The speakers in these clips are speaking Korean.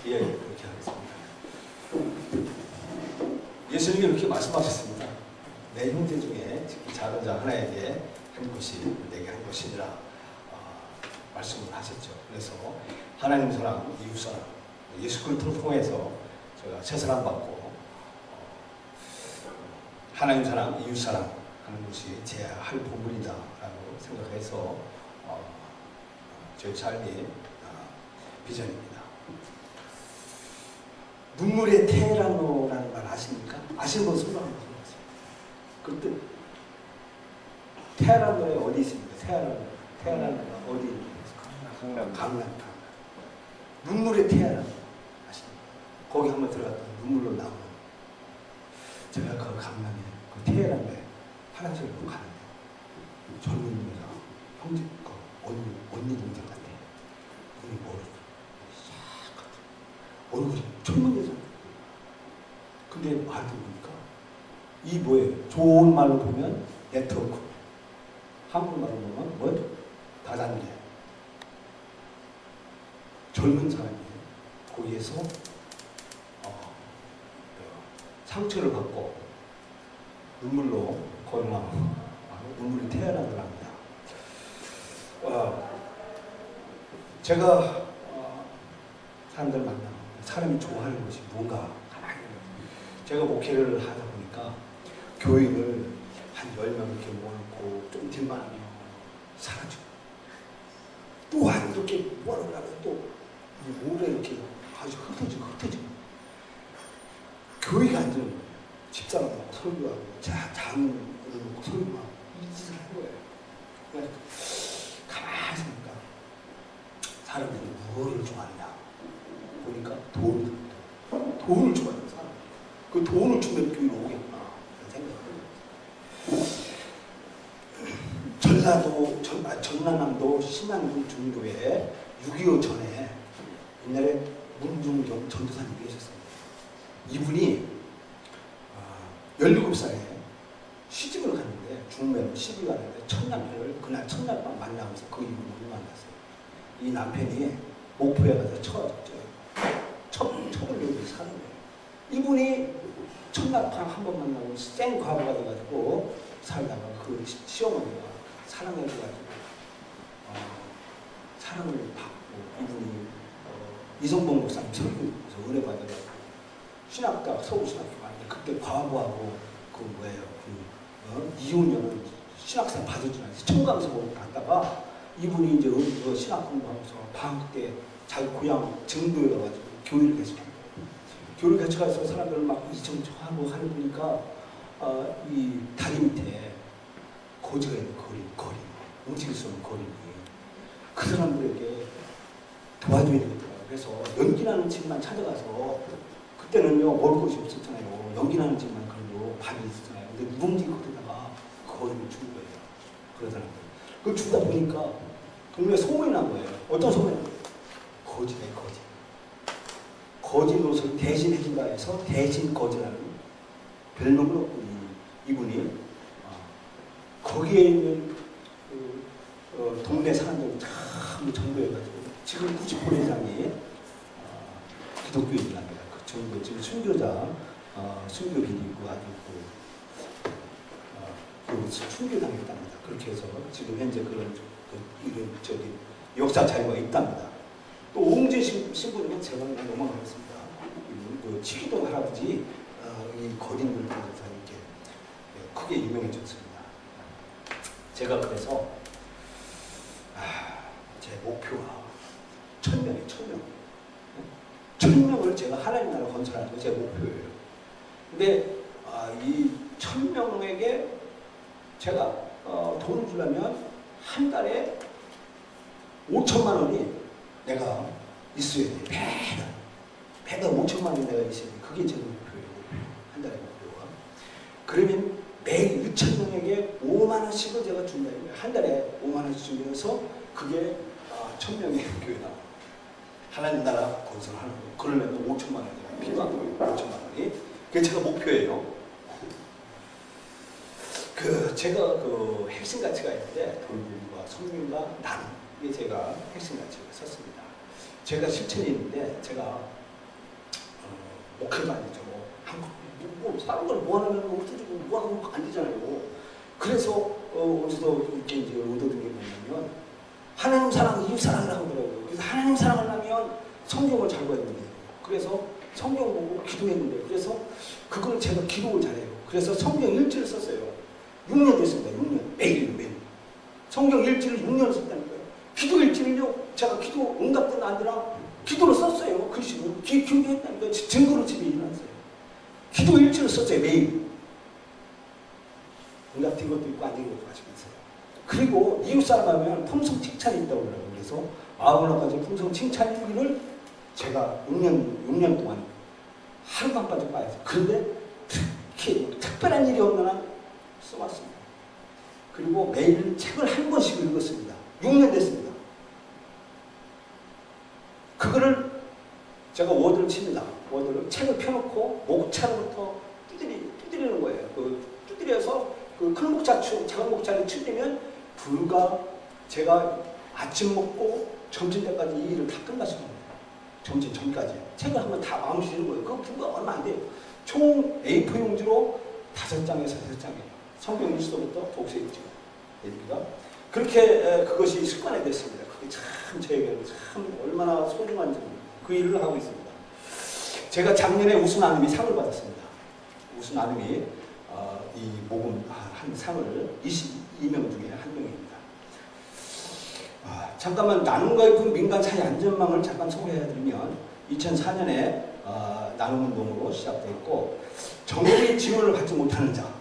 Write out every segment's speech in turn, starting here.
예, 그렇게 하겠습니다. 예수님이 이렇게 말씀하셨습니다. 내 형제 중에 작은 자 하나에게 한 것이 내게 한 것이니라 말씀을 하셨죠. 그래서 하나님 사랑, 이웃 사랑, 예수 그리스도를 통해서 제가 세사랑 받고 하나님 사랑, 이웃 사랑 하는 것이 제 할 부분이다라고 생각해서 제 삶의 비전입니다. 눈물의 테라노라는 말 아십니까? 아시는 분 손을 한번 들어보세요. 그때 테라노에 어디 있습니까? 테라노가 어디 있습니까? 강남. 눈물의 테라노 아십니까? 거기 한번 들어갔다 눈물로 나오는. 제가 그 강남에 그 테라노에 화장실을 가는데 젊은 여자 형제 언니 동생 같아. 눈이 멀어져. 얼굴이 젊은 여자. 근데 말도 보니까 이 뭐예요? 좋은 말로 보면 네트워크, 한국말로 보면 뭐예요? 다단계. 젊은 사람이 거기에서 상처를 받고 눈물로 거듭나고 눈물이 태어나더랍니다. 제가 사람들 만나고 사람이 좋아하는 것이 뭔가 가만히 제가 목회를 하다 보니까 교인을 한 10명 이렇게 모아놓고 좀 딜만 하면 사라지고 또 한 이렇게 모아놓으면 또 모래 이렇게 아주 흩어지고 교회가 안 되는 거예요. 집사람하고 설교하고 장을 놓고 설교하고 이 짓을 한 거예요. 그래서 가만히 있으니까 사람들이 무엇을 좋아하느냐 보니까 돈을 좋아하는 사람. 그 돈을 주면 교회로 오겠구나 생각을. 전라남도 신안군 중도에 6.25 전에 옛날에 문중경 전도사님이 계셨습니다. 이분이 17살에 시집을 갔는데 중매로 시집을 갔는데 첫 남편을 그날 첫날밤 만나면서 그 이후로 못 만났어요. 이 남편이 목포에 가서 첩을 여기 사는 거예요. 이분이 첫날밤 한 번 만나고 생 과부가 돼가지고 살다가 그 시어머니가 사랑해줘가지고 사랑을 받고 이분이 이성봉 목사님 설교에서 은혜 받아가지고 신학대학 서울신학교 갔는데 그때 과부하고 그 뭐예요 이혼녀는 신학생 받아주나 해서 청강서로 갔다가 이분이 이제 신학 공부하면서 방학 때 자기 고향 정도에 가가지고 교회를 개척한 거예요. 교회를 개척해서 사람들을 막 이정하고 하는 보니까 이 다리 밑에 거지가 있는 거리 움직일 수 없는 거리 그 사람들에게 도와줘야 되겠더라고요. 그래서 연기나는 집만 찾아가서 그때는요 먹을 것이 없었잖아요. 연기나는 집만 그래도 밥이 있었잖아요. 근데 누룽지 거기다가 거리를 준 거예요. 그러더라고요. 그걸 주다 보니까 동네에 소문이 난 거예요. 어떤 소문이 난 거예요? 거지네 거지. 거지 노릇을 대신 해준다 해서 대신 거지라는 별명을 얻고 이분이 거기에 있는 동네 사람들이 참 전도해가지고 지금 90% 이상이 기독교인이랍니다. 그 정도 지금 순교자 순교비리 있고 아주 순교당했답니다. 그렇게 해서 지금 현재 그런 이런 역사 자료가 있답니다. 또 옹재 신부님은 제가 그냥 넘어가겠습니다. 그 치기동 할아버지 이 거린들 통해서 이렇게 크게 유명해졌습니다. 제가 그래서 제 목표가 1000명이에요. 1000명을 제가 하나님 나라 건설하는 게 제 목표예요. 근데 이 1000명에게 제가 돈을 주려면 한 달에 5천만 원이 내가 있어야 돼. 배당 5천만 원이 내가 있어야 돼. 그게 제 목표예요. 한 달에 목표가. 그러면 매일 2,000명에게 5만 원씩을 제가 준다. 한 달에 5만 원씩 주면서 그게 1000명의 교회다. 하나님 나라 건설하는 거. 그러려면 5천만 원이 필요한 거예요. 5천만 원이. 그게 제가 목표예요. 제가 그 핵심 가치가 있는데 돌봄과 섬김과 나눔. 이게 제가 핵심 가치를 썼습니다. 제가 실천이 있는데 제가 목회가 아니죠. 사는 걸 뭐 하면 없어지고 뭐 하면 안 되잖아요. 그래서 어디서 이렇게 이제 얻어든 게 뭐냐면 하나님 사랑, 이웃 사랑이라고 하더라고요. 그래서 하나님 사랑을 하면 성경을 잘 봐야 된대요. 그래서 성경 보고 기도했는데 그래서 그걸 제가 기록을 잘해요. 그래서 성경 일지를 썼어요. 6년 됐습니다. 6년. 매일. 성경 일지를 6년을 썼다니까요. 기도 일지를요. 제가 기도 응답된 안 되나 기도를 썼어요. 글씨로. 기록이 했다니까요. 증거로 집에 일어났어요. 기도 일지를 썼어요. 매일. 응답된 것도 있고 안 된 것도 가지고 있어요. 그리고 이웃사람 하면 품성 칭찬이 있다고 그러더라고요. 그래서 아브라함까지 품성 칭찬 일기를 제가 6년 동안 하루도 안 빠지고 봐야죠. 그런데 특별한 일이 없는 한 써왔습니다. 그리고 매일 책을 한 권씩 읽었습니다. 6년 됐습니다. 그거를 제가 워드를 칩니다. 워드를 책을 펴놓고 목차로부터 두드리는 거예요. 두드려서 그 큰 목차추, 작은 목차를 치면 불과 제가 아침 먹고 점심 때까지 이 일을 다 끝마신 겁니다. 점심 전까지. 책을 한번 다 마음을 쓰는 거예요. 그거 불과 얼마 안 돼요. 총 A4 용지로 5장에서 6장이에요. 성경 1서부터 독서 1장. 그렇게 그것이 습관이 됐습니다. 그게 참 저에게는 참 얼마나 소중한지 그 일을 하고 있습니다. 제가 작년에 우수 나눔이 상을 받았습니다. 우수 나눔이 이 모금 한 상을 22명 중에 한 명입니다. 잠깐만 나눔과 깊은 민간 사회 안전망을 잠깐 소개해드리면 2004년에 나눔운동으로 시작됐고 정부의 지원을 받지 못하는 자,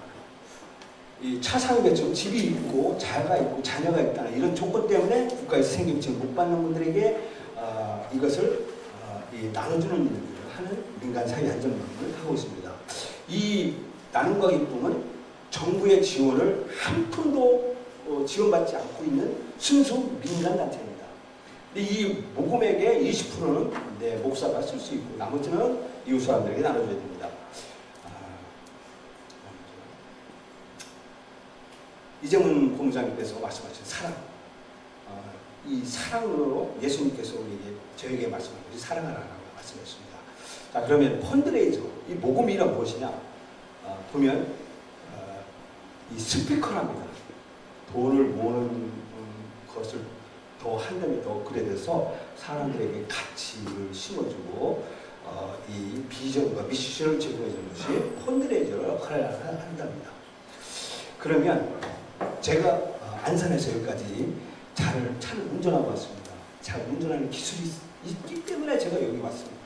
이 차상위계층 집이 있고 자가 있고 자녀가 있다는 이런 조건 때문에 국가에서 생계지원을 못 받는 분들에게 이것을 나눠주는 일을 하는 민간 사회 안전망을 하고 있습니다. 이 나눔과 기쁨은 정부의 지원을 한 푼도 지원받지 않고 있는 순수 민간 단체입니다. 근데 이 모금액의 20%는 내 목사가 쓸 수 있고 나머지는 이웃 사람들에게 나눠줘야 됩니다. 이재문 본부장님께서 말씀하신 사랑, 이 사랑으로 예수님께서 저에게 말씀한 것이 사랑하라고 말씀하셨습니다. 자, 그러면 펀드레이저, 이 모금이란 무엇이냐? 보면 이 스피커랍니다. 돈을 모으는 것을 더 한다면 더 그래 돼서 사람들에게 가치를 심어주고 이 비전과 미션을 제공해주는 것이 펀드레이저를 한답니다. 그러면 제가 안산에서 여기까지 차를 운전하고 왔습니다. 차를 운전하는 기술이 있기 때문에 제가 여기 왔습니다.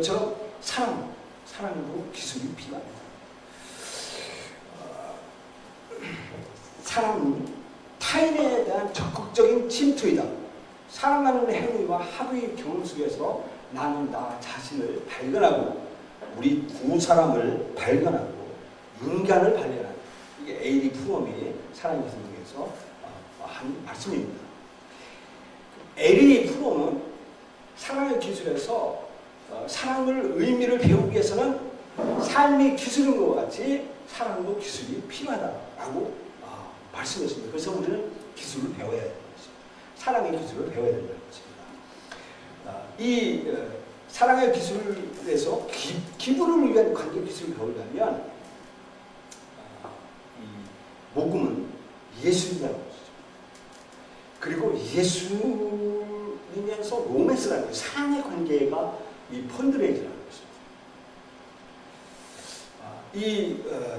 저처럼 사랑도 기술이 필요합니다. 사랑은 타인에 대한 적극적인 침투이다. 사랑하는 행위와 하루의 경험 속에서 나는 나 자신을 발견하고 우리 두 사람을 발견하고 인간을 발견하는 이게 에이리 프롬이 사랑의 기술 중에서 한 말씀입니다. 에이리 프롬은 사랑의 기술에서 사랑을 의미를 배우기 위해서는 삶이 기술인 것 같이 사랑도 기술이 필요하다라고 말씀했습니다. 그래서 우리는 기술을 배워야 되는 것입니다. 사랑의 기술을 배워야 된다는 것입니다. 이 사랑의 기술에서 기부를 위한 관계 기술을 배우려면 이 모금은 예수님이라는 것이죠. 그리고 예수님에서 로맨스라는 거예요. 사랑의 관계가 이 펀드레이저라는 것입니다.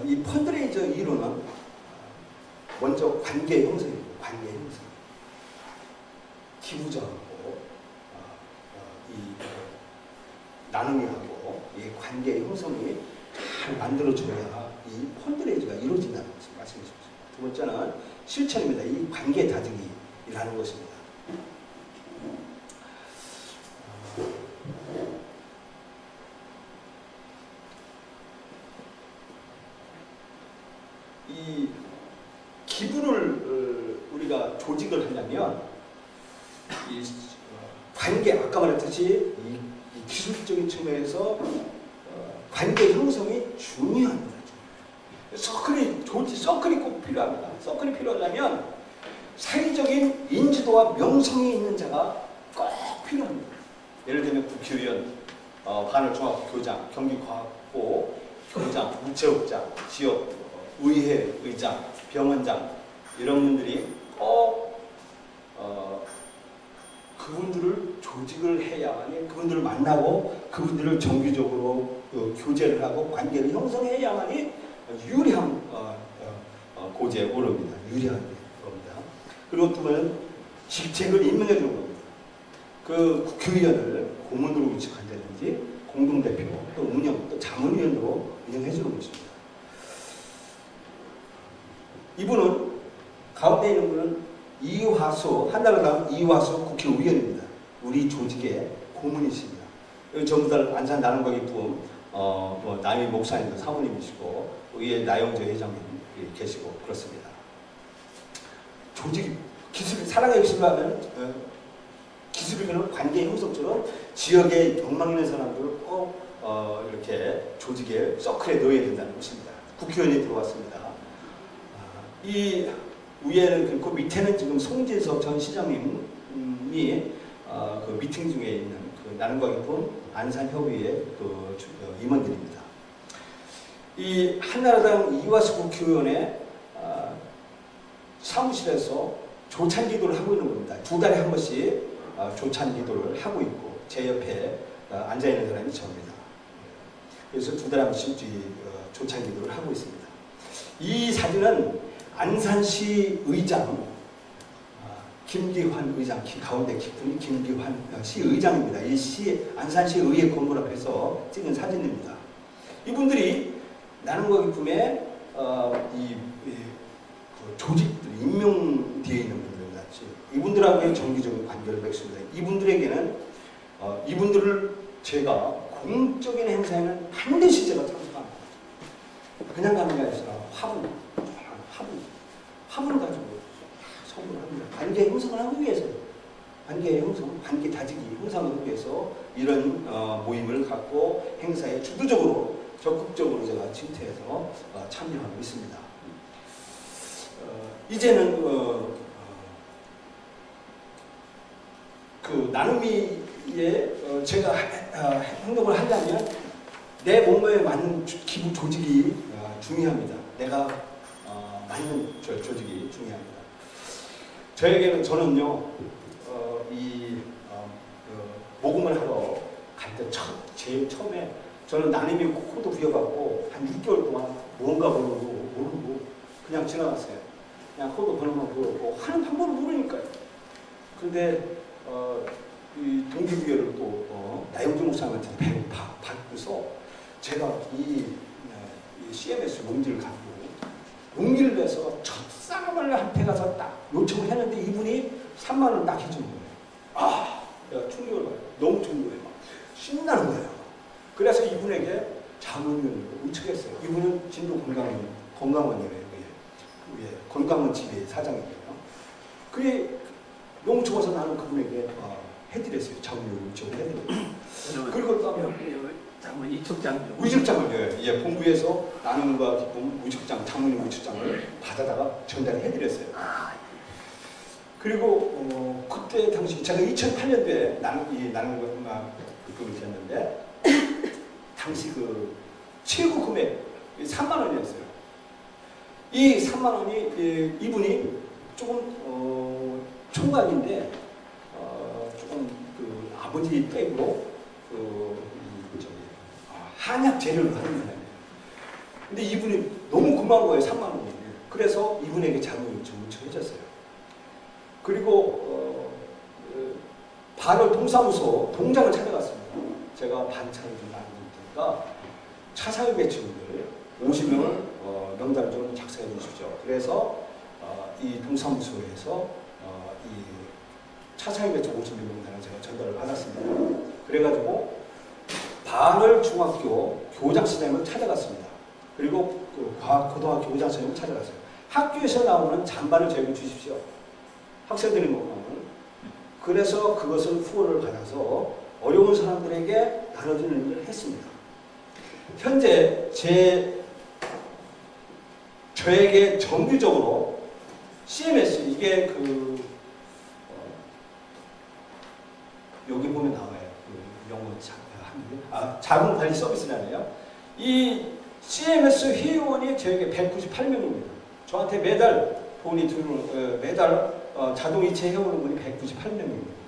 이 펀드레이저 이론은 먼저 관계 형성입니다. 관계 형성. 기부자하고 나눔이하고 이 관계 형성이 잘 만들어져야 이 펀드레이저가 이루어진다는 것을 말씀해 주십니다. 두 번째는 실천입니다. 이 관계 다지기라는 것입니다. 이 기부를 우리가 조직을 하려면 이 관계, 아까 말했듯이 이 기술적인 측면에서 관계 형성이 중요합니다. 서클이 꼭 필요합니다. 서클이 필요하려면 사회적인 인지도와 명성이 있는 자가 꼭 필요합니다. 예를 들면 국회의원, 반월중학교교장, 경기과학고 교장, 우체국장, 지역 의회 의장, 병원장 이런 분들이 꼭 그분들을 조직을 해야만이 그분들을 만나고 그분들을 정기적으로 교제를 하고 관계를 형성해야만이 유리한 고지에 오릅니다. 유리한 겁니다. 그리고 또 하나는 직책을 임명해 주는 겁니다. 그 국회의원을 고문으로 위촉한다든지 공동대표, 또 운영, 또 자문위원으로 운영해 주는 것입니다. 이분은 가운데 있는 분은 이화수, 한나라당 이화수 국회의원입니다. 우리 조직의 고문이십니다. 전부 다 안산 나눔과기부음 남희 목사님도 사모님이시고 위에 나영재 회장님 계시고 그렇습니다. 조직 기술 사랑의 기술을 하면 기술이면 관계 형성처럼 지역에 욕망 있는 사람들을 꼭 이렇게 조직의 서클에 넣어야 된다는 것입니다. 국회의원이 들어왔습니다. 이 위에는 그 밑에는 지금 송진석 전 시장님이 그 미팅 중에 있는 그 나눔과기부음 안산협의회 그 임원들입니다. 이 한나라당 이화수 국회의원의 사무실에서 조찬기도를 하고 있는 겁니다. 2달에 한 번씩 조찬기도를 하고 있고 제 옆에 앉아있는 사람이 저입니다. 그래서 2달에 한 번씩 조찬기도를 하고 있습니다. 이 사진은 안산시 의장 김기환 의장, 가운데 깊은 김기환 시의장입니다. 이 안산시 의회 건물 앞에서 찍은 사진입니다. 이분들이 나눔과기부음에 그 조직들, 임명되어 있는 분들입니다. 이분들하고의 정기적인 관계를 맺습니다. 이분들에게는 이분들을 제가 공적인 행사에는 반드시 제가 참석합니다. 그냥 가는 게 아니라 화분을 가지고 선물을 합니다. 관계 형성을 하기 위해서, 관계 형성, 관계 다지기 형성을 하기 위해서 이런 모임을 갖고 행사에 주도적으로 적극적으로 제가 침투해서 참여하고 있습니다. 이제는 그 나눔이에 제가 행동을 하려면 내 몸에 맞는 기부 조직이 중요합니다. 내가 맞는 조직이 중요합니다. 저는요 모금을 하러 갈 때 제일 처음에 저는 나눔이 코도 부여갖고 한 6개월 동안 뭔가 모르고 그냥 지나갔어요. 그냥 코도 번호만 부여고 하는 방법을 모르니까요. 그런데 이 동기부여를 또 나영주 목사님한테 받고서 제가 이 CMS 용지를 갖고 용기를 내서 첫 사람을 한테 가서 딱 요청을 했는데 이분이 3만 원 딱 해준 거예요. 내가 충격을 받아요. 너무 충격을 막 신나는 거예요. 그래서 이분에게 자문위원으로 위촉했어요. 이분은 진도 건강원이에요. 건강원 집의 사장이에요. 그게 너무 좋아서 나는 그분에게 해드렸어요. 자문위원으로 위촉을 해드렸어요. 그리고 또 장문 위촉장. 위촉장을 본부에서 나눔과기부음 위촉장, 장모님 위촉장을 받아다가 전달을 해드렸어요. 그리고 그때 당시 제가 2008년도에 나눔과기부음이 됐는데 당시 그 최고 금액 3만 원이었어요. 이 3만 원이 이분이 조금 총각인데 조금 그 아버지 댁으로 한약 재료를 하는 사람이에요. 근데 이분이 너무 고마운 거예요. 3만 원이. 그래서 이분에게 자문을 요청해줬어요. 그리고 발월 동사무소 동장을 찾아갔습니다. 제가 반찬을 좀 나눠드리니까 차상위 배출분들 50명을 명단을 좀 작성해 주십시오. 그래서 이 동사무소에서 이 차상위 배출 50명 명단을 제가 전달을 받았습니다. 그래가지고 반월 중학교 교장선생님을 찾아갔습니다. 그리고 그 고등학교 교장선생님을 찾아갔어요. 학교에서 나오는 잔반을 저에게 주십시오. 학생들이 먹는. 그래서 그것을 후원을 받아서 어려운 사람들에게 나눠주는 일을 했습니다. 현재 저에게 정규적으로 CMS, 이게 여기 보면 나와요. 자금관리 서비스라네요. 이 CMS 회원이 저에게 198명입니다. 저한테 매달 돈이 들어오는, 매달 자동이체 해오는 분이 198명입니다.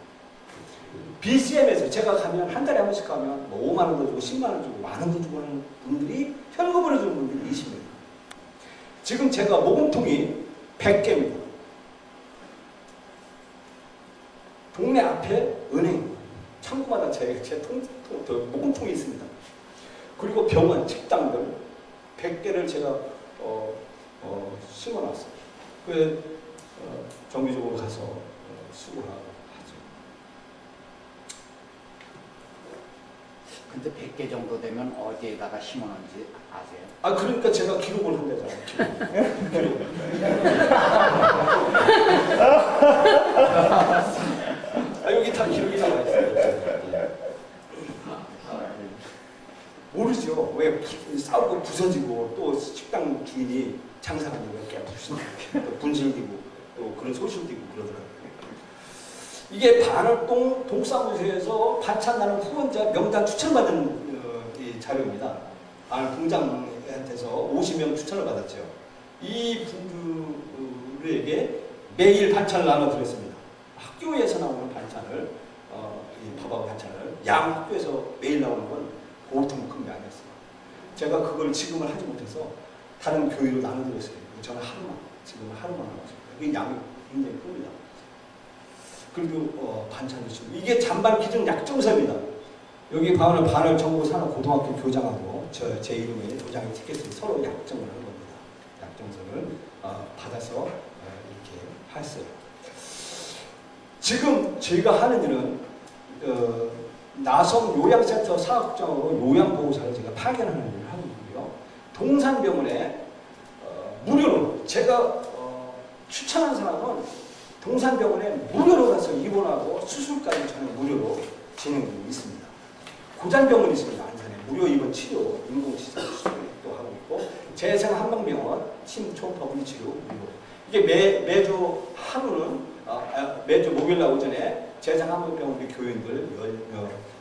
BCM에서 제가 가면 한 달에 한 번씩 가면 뭐 5만 원도 주고 10만 원 주고 만 원도 주고 하는 분들이 현금으로 주는 분들이 20명. 지금 제가 모금통이 100개입니다. 동네 앞에 은행, 창구마다 제 모금통이 있습니다. 그리고 병원, 식당들 100개를 제가 심어놨어요. 정기적으로 가서 수고하고 하죠. 근데 100개 정도 되면 어디에다가 심어놓은지 아세요? 그러니까 제가 기록을 한대잖아요. 기록. 여기 다 기록이 나와 있어요. 모르죠. 왜 싸우고 부서지고 또 식당 주인이 장사하는 왜 깨부시고 또 분실되고 또 그런 소실되고 그러더라고요. 이게 반월동 동사무소에서 반찬 나는 후원자 명단 추천받은 이 자료입니다. 공장한테서 50명 추천을 받았죠. 이 분들에게 매일 반찬을 나눠드렸습니다. 학교에서 나오는 반찬을, 이 밥하고 반찬을 양 학교에서 매일 나오는 건 보통 큰 게 아니었어요. 제가 그걸 지금은 하지 못해서 다른 교회로 나눠드렸어요. 저는 지금은 하루만 하고 있습니다. 그 양이 굉장히 큽니다. 그리고 반찬도 주고 이게 잔반 기준 약정서입니다. 여기 반월 정부 산업 고등학교 교장하고 제 이름에 도장에 찍혔을 때 서로 약정을 하는 겁니다. 약정서를 받아서 이렇게 했어요. 지금 저희가 하는 일은 나성 요양센터 사업장으로 요양보호사를 제가 파견하는 일을 하고 있고요. 동산병원에 무료로 제가 추천한 사람은 동산병원에 무료로 가서 입원하고 수술까지 저는 무료로 진행되고 있습니다. 고잔병원이 있습니다. 안산에 무료 입원 치료, 인공시설 수술도 하고 있고 재생 한방병원 침 초음파 물리치료 무료. 이게 매주 하루는 매주 목요일 날 오전에 재생 한방병원 우리 교인들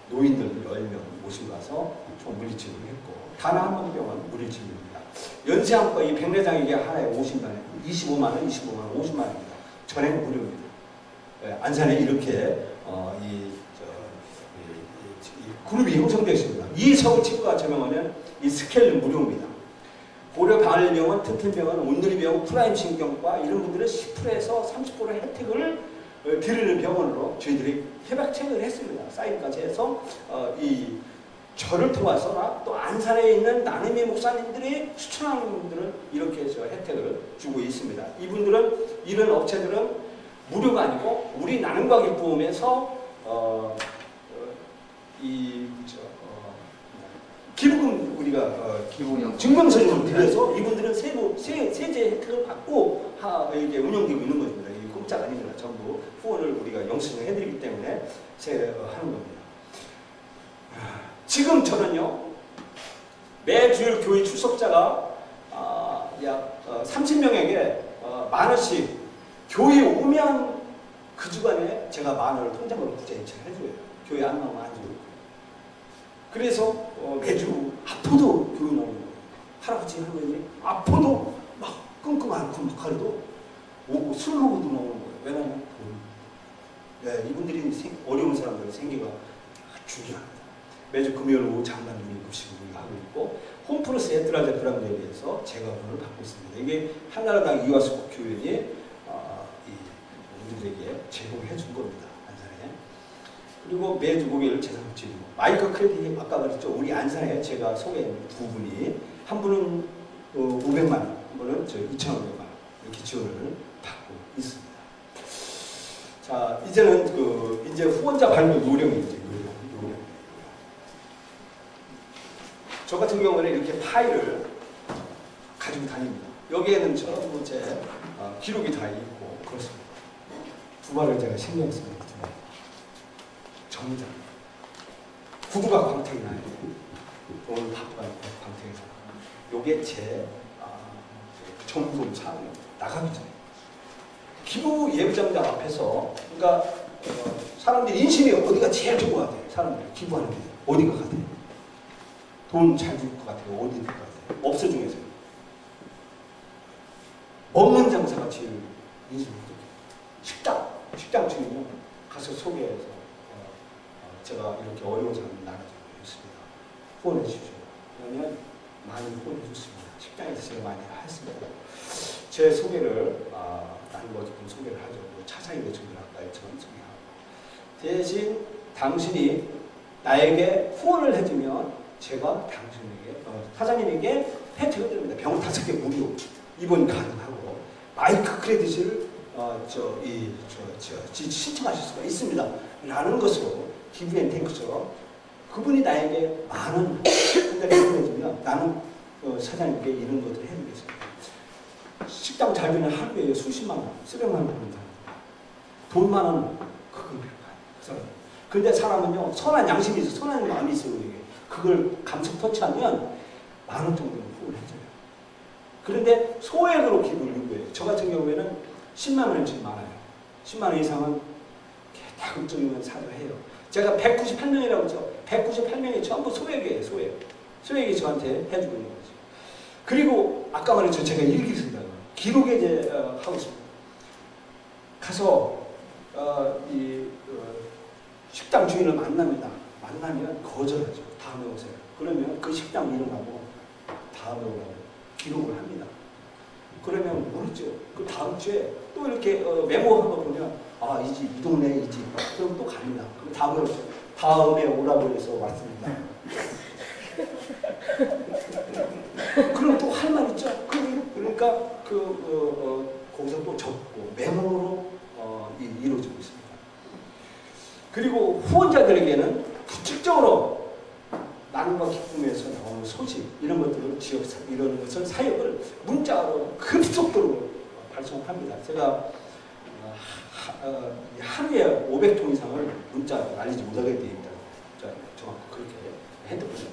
노인들 10명 모시고 가서 총 물리치료를 했고 다나 한방병원 물리치료입니다. 연세암과 이 백내장 이게 하나에 50만 원, 25만 원, 25만 원, 50만 원입니다. 전액 무료입니다. 안산에 이렇게 이 그룹이 형성되어 있습니다. 이 서울치과 전용하면 이 스케일은 무료입니다. 고려방알병원, 튼튼병원, 온누리병원, 프라임신경과 이런 분들은 10%에서 30% 혜택을 드리는 병원으로 저희들이 협약체를 했습니다. 사인까지 해서 저를 통해서나 또 안산에 있는 나눔의 목사님들이 추천하는 분들은 이렇게 저 혜택을 주고 있습니다. 이런 업체들은 무료가 아니고 우리 나눔과 기쁨에서 기부금 우리가 증명서를 드려서 이분들은 세제 혜택을 받고 이게 운영되고 있는 것입니다. 이게 공짜가 아닙니다. 전부 후원을 우리가 영수증 해드리기 때문에 하는 겁니다. 지금 저는요 매주일 교회 출석자가 약 30명에게 만 원씩 교회 오면 그 주간에 제가 만 원을 통장으로 부재인체 해줘요. 교회 안 나오면 안 줘요. 그래서 매주 아파도 교회 나오는 거예요. 할아버지 할머니 아파도 막 끙끙 앓고 막 하려도 오고 술 먹어도 나오는 거예요. 왜냐하면 이분들이 어려운 사람들의 생계가 중요합니다. 매주 금요일 오후 장관님이 모시고 하고 있고 홈플러스 헤드라제 브람드에 대해서 재가분을 받고 있습니다. 이게 한나라당 이화수 국회의원이 우리들에게 제공해 준 겁니다. 안산에. 그리고 매주 목요일 재산치료 마이크 크레딧 아까 말했죠. 우리 안산에 제가 소개한 두 분이 한 분은 500만 원, 한 분은 2,500만 원 이렇게 지원을 받고 있습니다. 자, 이제는 이제 후원자 발굴 요령이죠. 저 같은 경우는 이렇게 파일을 가지고 다닙니다. 여기에는 전부 제 기록이 다 있고 그렇습니다. 두 발을 제가 신경 씁니다. 정장. 구두가 광택이 나요. 오늘 바쁘가 광택이 나요. 요게 제 점검 사항입니다. 나가기 전에. 기부 예부장장 앞에서 그러니까 사람들이 인심이 어디가 제일 좋은 것 같아요? 사람들이 기부하는 게 어디가 같아요? 돈 잘 줄 것 같아요? 어디 줄 것 같아요? 업소 중에서 먹는 장사가 제일 인심이 좋죠. 식당 중이면 가서 소개해서 제가 이렇게 어려운 사람 나눠주고 있습니다. 후원해 주시죠. 그러면 많이 후원해 줬습니다. 식당에서 제가 많이 했습니다. 제 소개를 나누어 좀 소개를 하죠. 차상위 대중들 아까 처럼 소개하고 대신 당신이 나에게 후원을 해주면 제가 당신에게 사장님에게 혜택을 드립니다. 병원 5개 무료 입원 가능하고 마이크 크레딧을 신청하실 수가 있습니다. 라는 것으로 기브앤테이크처럼 그분이 나에게 많은 금액을 해주면 나는 사장님께 이런 것들을 해드리겠습니다. 식당 잘 되면 하루에 수십만 원, 수백만 원 버는다. 돈 많은 그걸 필요해요. 근데 사람은요 선한 양심이 있어, 선한 마음이 있어요. 그걸 감석 터치하면 만 원 정도는 후원을 해줘요. 그런데 소액으로 기부를 요구해요. 저 같은 경우에는 10만 원이 제일 많아요. 10만 원 이상은 다급적이면 사도해요. 제가 198명이라고 했죠. 198명이 전부 소액이에요. 소액이 저한테 해주고 있는 거죠. 그리고 아까 말했죠. 제가 일기를 쓴다고. 기록에 이제 하고 있습니다. 가서 식당 주인을 만납니다. 만나면 거절하죠. 다음에 오세요. 그러면 그 식당 이름하고 다음에 오라고 기록을 합니다. 그러면 모르죠. 그 다음 주에 또 이렇게 메모한 거 보면 이 집, 이 동네 이 집. 그럼 또 갑니다. 그럼 다음에 오라고 해서 왔습니다. 그럼 또 할 말 있죠. 그러니까 거기서 또 적고 메모로 이루어지고 있습니다. 그리고 후원자들에게는 구체적으로 나눔과 기쁨에서 나오는 소식 이런 것들을 이런 것을 사역을 문자로 급속도로 발송합니다. 제가 하루에 500통 이상을 문자로 날리지 못하게 되어 있다. 정확히 그렇게 핸드폰에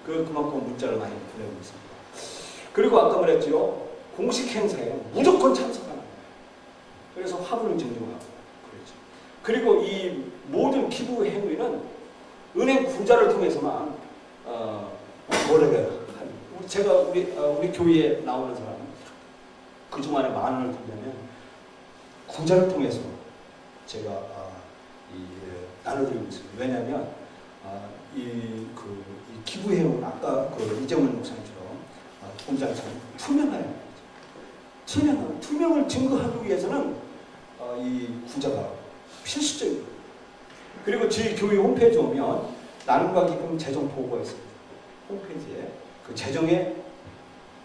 그만큼 문자를 많이 보내고 있습니다. 그리고 아까 말했죠. 공식 행사에 무조건 참석하는 거예요. 그래서 화분을 증정하고 그렇죠. 그리고 이 모든 기부 행위는 은행 구자를 통해서만 제가 우리 교회에 나오는 사람 그 중간에 만 원을 드리면 구자를 통해서 제가 나눠드리고 있습니다. 왜냐하면 이 기부 행위는 아까 이정은 목사님처럼 공장처럼 투명을 증거하기 위해서는 이 구자가 필수적입니다. 그리고 저희 교회 홈페이지 오면 나눔과 기쁨 재정 보고가 있습니다. 홈페이지에 그 재정에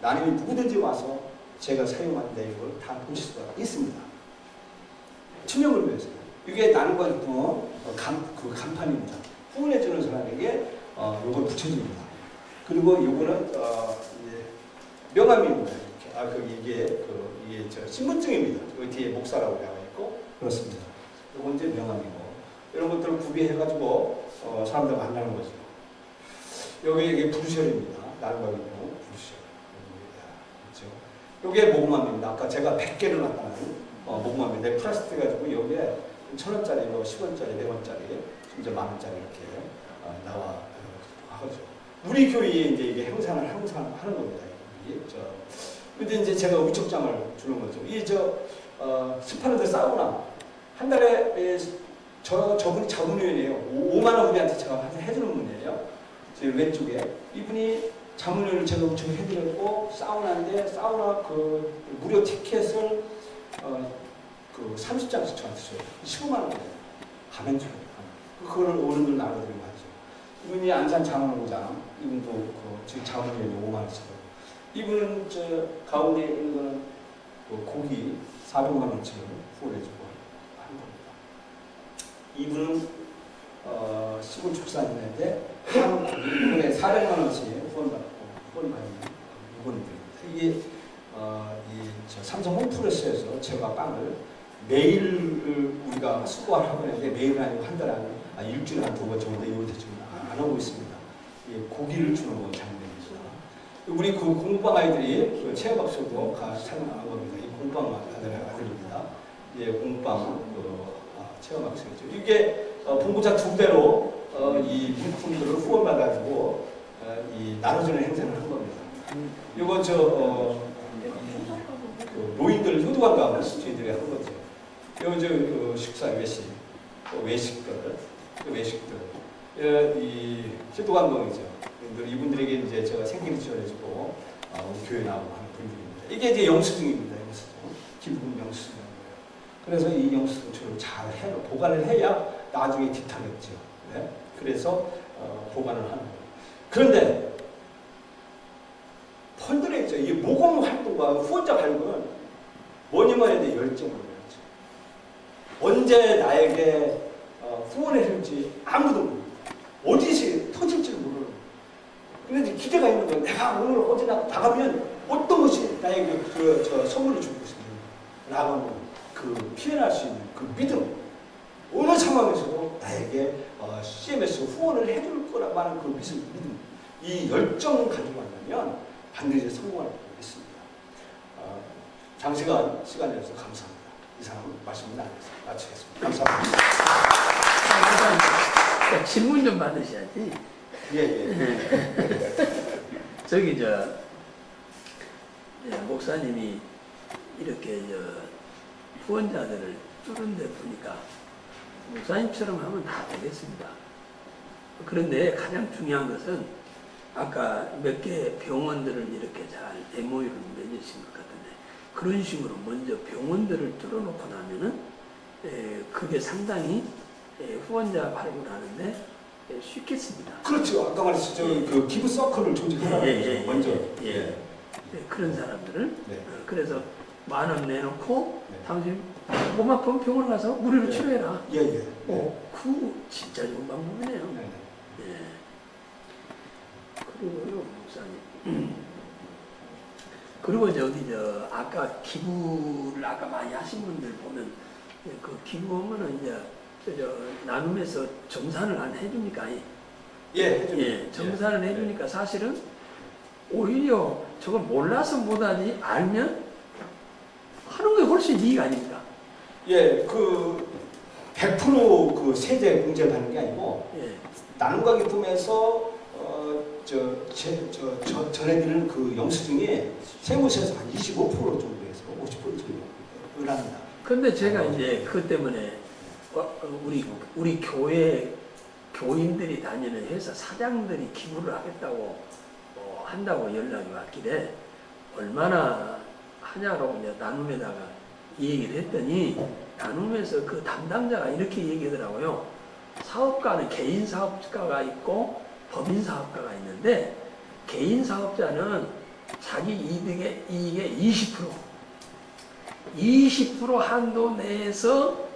나눔이 누구든지 와서 제가 사용한 내용을 다 보실 수가 있습니다. 투명을 위해서. 이게 나눔과 기쁨 간판입니다. 후원해주는 사람에게 요걸 붙여줍니다. 그리고 요거는 명함입니다. 이게 저 신분증입니다. 여기 뒤에 목사라고 되어 있고 그렇습니다. 요건 이제 명함이고 이런 것들을 구비해가지고 사람들 만나는 거죠. 이게 브루셜입니다. 나눔과 기쁨 브루셜. 그렇죠. 이게 모금함입니다. 아까 제가 100개를 나타나는 모금함인데 플라스틱 가지고 여기에 1,000원짜리, 10원짜리, 100원짜리, 심지어 만원짜리 이렇게 나와 하죠. 우리 교회에 이제 이게 행사를 항상 하는 겁니다. 근데 이제 제가 위촉장을 주는 거죠. 스파르드 사우나 한 달에 저분이 자문위원이에요. 5만 원 우리한테 제가 해주는 분이에요. 제 왼쪽에 이분이 자문위원을 제가 요청해드렸고 사우나인데 사우나 무료 티켓을 30장씩 저한테 줘요. 15만 원이에요. 가면 줘요. 그거를 어른들 나눠드리고 하죠. 이분이 안산 장원호장, 이분도 저희 자문위원이 5만 원씩. 이분은 가운데 있는 거는 고기 400만 원치를 후원해주고 하는 겁니다. 이분은 시골 축산인데 이번에 400만 원씩 후원받는 이게 삼성 홈프레스에서 제가 빵을 매일 우리가 수거하고 있는데 매일은 아니고 한 달에 일주일에 한 2번 정도 요리 대충 안 하고 있습니다. 고기를 주는 건 장면입니다. 우리 공부방 아이들이 체험학습도 참여한 겁니다. 이 공부방 아들입니다. 공부방 체험학습이죠. 이게 본부장 2대로 이 물품들을 후원받아가지고 이 나눠주는 행사를 한 겁니다. 이거 그 노인들 효도관광을 저희들이 한 거죠. 이거 식사 외식들, 이 효도관광이죠. 이분들에게 이제 제가 생계를 지원해주고 교회 나오고 하는 분들입니다. 이게 이제 영수증입니다. 영수증. 기부금 영수증이라는 거예요. 그래서 이 영수증을 잘 보관을 해야 나중에 뒤타겠죠. 네? 그래서 보관을 하는 거예요. 그런데 펀드레이저, 이 모금 활동과 후원자 활동은 뭐니만 해도 열정을 해야죠. 언제 나에게 후원을 해줄지 아무도 모르고 어디서 터질지 모르는. 그런데 기대가 있는 거예요. 내가 오늘 어디 나가면 어떤 것이 나에게 선물을 주고 있습니다. 그 표현할 수 있는 그 믿음. 어느 상황에서도 나에게 CMS 후원을 해줄 거라고 하는 그 믿음. 이 열정을 가지고 한다면 반드시 성공할 수 있습니다. 장시간 시간 내서 감사합니다. 이상 말씀을 마치겠습니다. 감사합니다. 질문 좀 받으셔야지. 예. 저기 목사님이 이렇게 후원자들을 뚫은데 보니까 목사님처럼 하면 다 되겠습니다. 그런데 가장 중요한 것은 아까 몇 개 병원들을 이렇게 잘 MOU를 맺으신 것 같은데 그런 식으로 먼저 병원들을 뚫어놓고 나면은 그게 상당히 후원자 발굴하는데 쉽겠습니다. 그렇죠. 아까 말했죠. 그 기부 서클을 조직해라. 먼저. 그런 사람들을 네. 그래서 10,000원 내놓고 네. 당신 몸 아프면 병원 가서 무료로 치료해라. 예. 그 진짜 좋은 방법이네요. 네. 그리고요, 목사님. 그리고 아까 기부를 아까 많이 하신 분들 보면 그 기부하면은 이제 나눔에서 정산을 안 해주니까 해줍니다. 정산을 해주니까 사실은 오히려 저걸 몰라서 못하지 알면 하는 게 훨씬 이익 아닙니까? 그 100% 그 세제 공제를 받는 게 아니고 나눔과 기쁨에서 전해드리는 그 영수증이 세무서에서 한 25% 정도에서 50% 정도를 합니다. 그런데 제가 이제 그것 때문에 우리 교회 교인들이 다니는 회사 사장들이 기부를 하겠다고 한다고 연락이 왔길래 얼마나 하냐고 이제 나눔에다가 이 얘기를 했더니 나눔에서 그 담당자가 이렇게 얘기하더라고요. 사업가는 개인 사업가가 있고 법인 사업가가 있는데 개인 사업자는 자기 이익의 20% 한도 내에서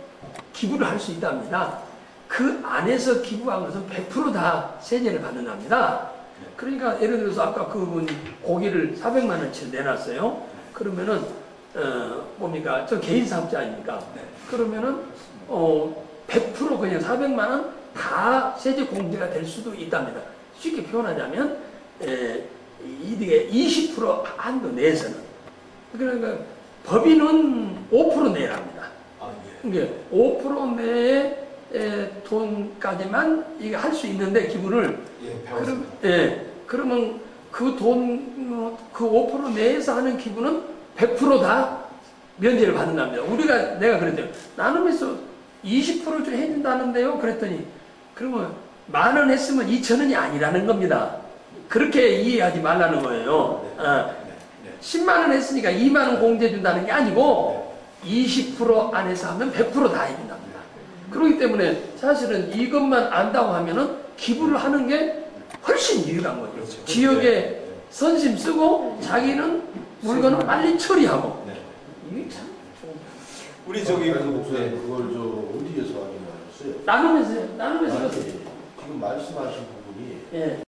기부를 할 수 있답니다. 그 안에서 기부한 것은 100% 다 세제를 받는답니다. 그러니까 예를 들어서 아까 그분 고기를 400만 원치를 내놨어요. 그러면은 뭡니까? 저 개인 사업자 아닙니까? 그러면은 100% 그냥 400만 원 다 세제 공제가 될 수도 있답니다. 쉽게 표현하자면 이득의 20% 한도 내에서는. 그러니까 법인은 5% 내랍니다. 그러니까 5% 내의 돈까지만 이게 할 수 있는데 기부를 그러면 그 돈 그 5% 내에서 하는 기부는 100% 다 면제를 받는답니다. 내가 그랬대요. 나눔에서 20% 해준다는데요. 그랬더니 그러면 10,000원 했으면 2,000원이 아니라는 겁니다. 그렇게 이해하지 말라는 거예요. 10만 원 했으니까 2만 원 공제 준다는 게 아니고 20% 안에서 하면 100% 다 해준답니다. 그렇기 때문에 사실은 이것만 안다고 하면은 기부를 하는 게 훨씬 유리한 거죠. 그렇죠. 지역에 선심 쓰고 자기는 물건을 빨리 처리하고. 이게 참 좋은 거예요. 우리 저기 그걸 어디에서 확인하셨어요? 나눔에서요. 나눔에서 지금 말씀하신 부분이